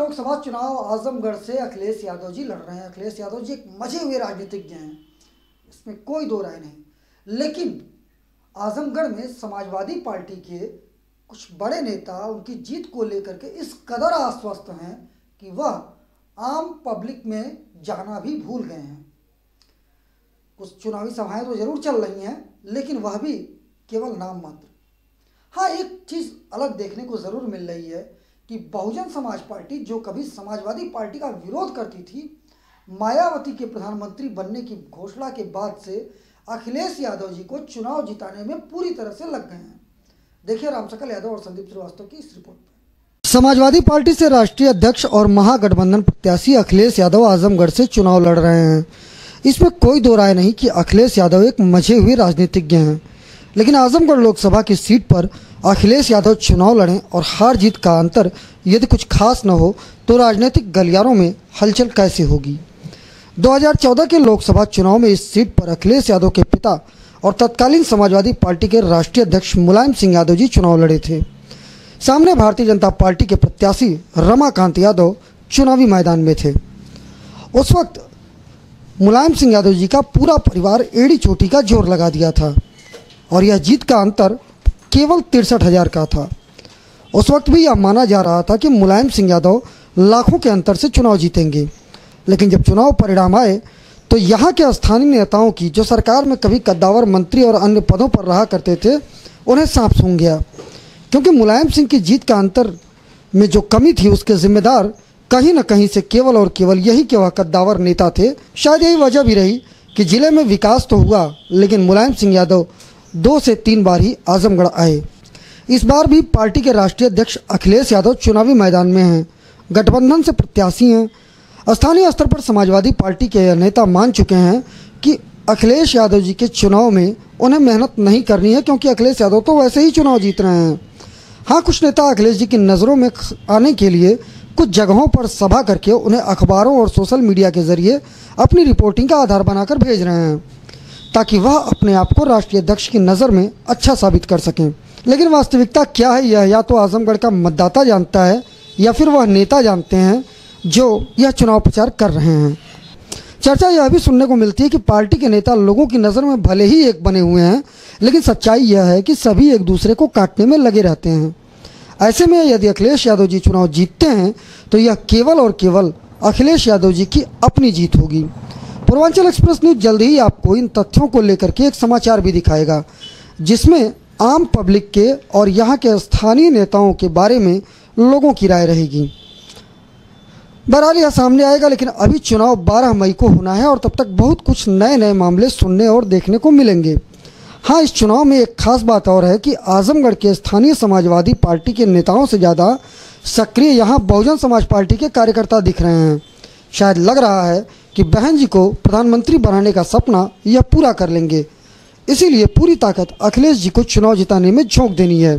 लोकसभा चुनाव आजमगढ़ से अखिलेश यादव जी लड़ रहे हैं। अखिलेश यादव जी एक मजे हुए राजनीतिज्ञ हैं, इसमें कोई दो राय नहीं। लेकिन आजमगढ़ में समाजवादी पार्टी के कुछ बड़े नेता उनकी जीत को लेकर के इस कदर आश्वस्त हैं कि वह आम पब्लिक में जाना भी भूल गए हैं। कुछ चुनावी सभाएं तो जरूर चल रही हैं, लेकिन वह भी केवल नाम मात्र। हाँ, एक चीज़ अलग देखने को ज़रूर मिल रही है कि बहुजन समाज पार्टी, जो कभी समाजवादी पार्टी का विरोध करती थी, मायावती के प्रधानमंत्री बनने की घोषणा के बाद से अखिलेश यादव जी को चुनाव जिताने में पूरी तरह से लग गए हैं। देखिए रामशक्ल यादव और संदीप श्रीवास्तव की इस रिपोर्ट में। समाजवादी पार्टी से राष्ट्रीय अध्यक्ष और महागठबंधन प्रत्याशी अखिलेश यादव आजमगढ़ से चुनाव लड़ रहे हैं। इसमें कोई दो राय नहीं कि अखिलेश यादव एक मजे हुए राजनीतिज्ञ हैं। लेकिन आजमगढ़ लोकसभा की सीट पर अखिलेश यादव चुनाव लड़ें और हार जीत का अंतर यदि कुछ खास न हो तो राजनीतिक गलियारों में हलचल कैसे होगी। 2014 के लोकसभा चुनाव में इस सीट पर अखिलेश यादव के पिता और तत्कालीन समाजवादी पार्टी के राष्ट्रीय अध्यक्ष मुलायम सिंह यादव जी चुनाव लड़े थे। सामने भारतीय जनता पार्टी के प्रत्याशी रमाकांत यादव चुनावी मैदान में थे। उस वक्त मुलायम सिंह यादव जी का पूरा परिवार एड़ी चोटी का जोर लगा दिया था और यह जीत का अंतर केवल 63,000 का था। उस वक्त भी यह माना जा रहा था कि मुलायम सिंह यादव लाखों के अंतर से चुनाव जीतेंगे। लेकिन जब चुनाव परिणाम आए तो यहाँ के स्थानीय नेताओं की, जो सरकार में कभी कद्दावर मंत्री और अन्य पदों पर रहा करते थे, उन्हें सांप सूंघ गया। क्योंकि मुलायम सिंह की जीत का अंतर में जो कमी थी, उसके जिम्मेदार कहीं न कहीं से केवल और केवल यही कि वह कद्दावर नेता थे। शायद यही वजह भी रही कि जिले में विकास तो हुआ, लेकिन मुलायम सिंह यादव 2 से 3 बार ही आजमगढ़ आए। इस बार भी पार्टी के राष्ट्रीय अध्यक्ष अखिलेश यादव चुनावी मैदान में हैं। गठबंधन से प्रत्याशी हैं। स्थानीय स्तर पर समाजवादी पार्टी के नेता मान चुके हैं कि अखिलेश यादव जी के चुनाव में उन्हें मेहनत नहीं करनी है, क्योंकि अखिलेश यादव तो वैसे ही चुनाव जीत रहे हैं। हाँ, कुछ नेता अखिलेश जी की नज़रों में आने के लिए कुछ जगहों पर सभा करके उन्हें अखबारों और सोशल मीडिया के जरिए अपनी रिपोर्टिंग का आधार बनाकर भेज रहे हैं, ताकि वह अपने आप को राष्ट्रीय अध्यक्ष की नज़र में अच्छा साबित कर सकें। लेकिन वास्तविकता क्या है, यह या तो आजमगढ़ का मतदाता जानता है या फिर वह नेता जानते हैं जो यह चुनाव प्रचार कर रहे हैं। चर्चा यह भी सुनने को मिलती है कि पार्टी के नेता लोगों की नज़र में भले ही एक बने हुए हैं, लेकिन सच्चाई यह है कि सभी एक दूसरे को काटने में लगे रहते हैं। ऐसे में यदि अखिलेश यादव जी चुनाव जीतते हैं तो यह केवल और केवल अखिलेश यादव जी की अपनी जीत होगी। पूर्वांचल एक्सप्रेस न्यूज जल्द ही आपको इन तथ्यों को लेकर के एक समाचार भी दिखाएगा, जिसमें आम पब्लिक के और यहाँ के स्थानीय नेताओं के बारे में लोगों की राय रहेगी। बहरहाल यह सामने आएगा, लेकिन अभी चुनाव 12 मई को होना है और तब तक बहुत कुछ नए नए मामले सुनने और देखने को मिलेंगे। हाँ, इस चुनाव में एक खास बात और है कि आजमगढ़ के स्थानीय समाजवादी पार्टी के नेताओं से ज़्यादा सक्रिय यहाँ बहुजन समाज पार्टी के कार्यकर्ता दिख रहे हैं। शायद लग रहा है कि बहन जी को प्रधानमंत्री बनाने का सपना यह पूरा कर लेंगे। इसीलिए पूरी ताकत अखिलेश जी को चुनाव जिताने में झोंक देनी है।